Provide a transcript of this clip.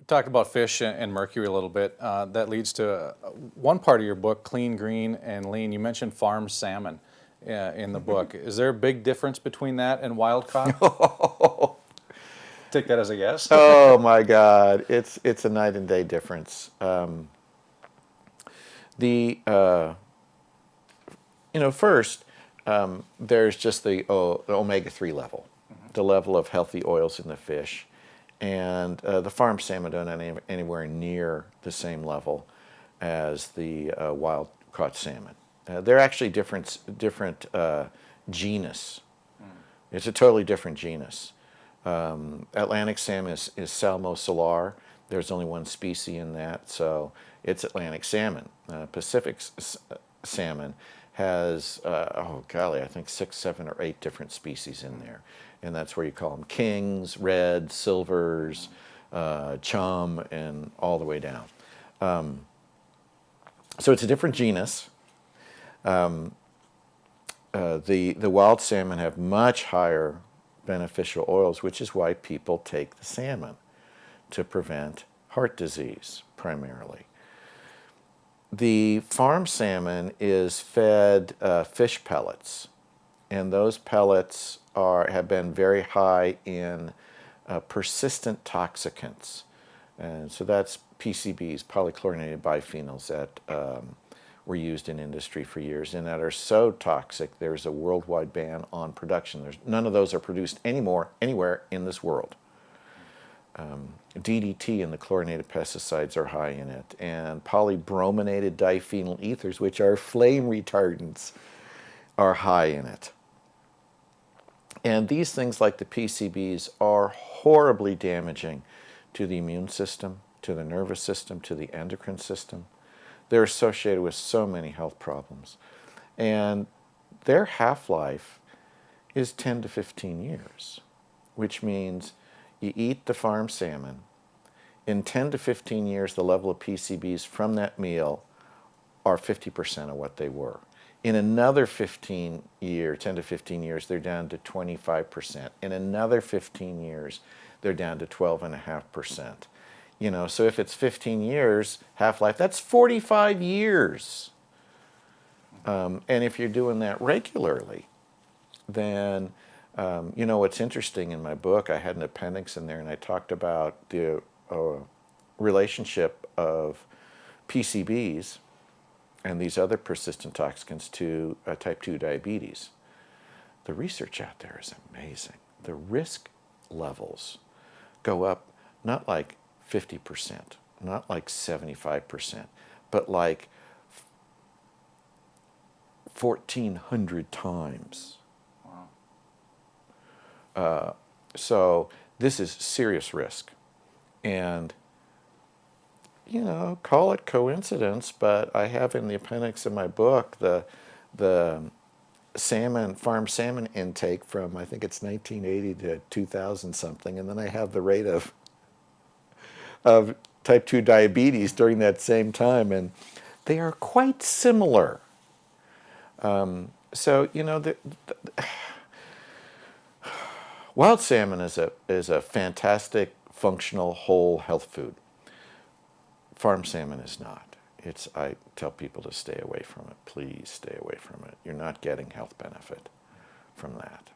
talk about fish and mercury a little bit. That leads to one part of your book, Clean, Green, and Lean. You mentioned farm salmon in the book. Is there a big difference between that and wild caught? Take that as a yes. Oh my God, it's a night and day difference. First, there's just the omega-3 level, the level of healthy oils in the fish, and the farm salmon don't anywhere near the same level as the wild caught salmon. They're actually different genus. It's a totally different genus. Atlantic salmon is Salmo solar. There's only one species in that, so it's Atlantic salmon. Pacific salmon has, I think 6, 7, or 8 different species in there. And that's where you call them kings, reds, silvers, chum, and all the way down. So it's a different genus. The wild salmon have much higher beneficial oils, which is why people take the salmon to prevent heart disease primarily. The farm salmon is fed fish pellets, and those pellets have been very high in persistent toxicants. And so that's PCBs, polychlorinated biphenyls, that were used in industry for years and that are so toxic there's a worldwide ban on production. None of those are produced anywhere in this world. DDT and the chlorinated pesticides are high in it, and polybrominated diphenyl ethers, which are flame retardants, are high in it. And these things, like the PCBs, are horribly damaging to the immune system, to the nervous system, to the endocrine system. They're associated with so many health problems. And their half-life is 10 to 15 years, which means you eat the farm salmon. In 10 to 15 years, the level of PCBs from that meal are 50% of what they were. In another 10 to 15 years, they're down to 25%. In another 15 years, they're down to 12.5%. So if it's 15 years half-life, that's 45 years. And if you're doing that regularly, then, what's interesting in my book, I had an appendix in there, and I talked about the relationship of PCBs and these other persistent toxins to type 2 diabetes. The research out there is amazing. The risk levels go up not like 50%, not like 75%, but like 1,400 times. Wow. So this is serious risk. And, call it coincidence, but I have in the appendix of my book the farm salmon intake from, I think it's 1980 to 2000 something, and then I have the rate of type 2 diabetes during that same time, and they are quite similar. Wild salmon is a fantastic, functional, whole health food. Farm salmon is not. I tell people to stay away from it. Please stay away from it. You're not getting health benefit from that.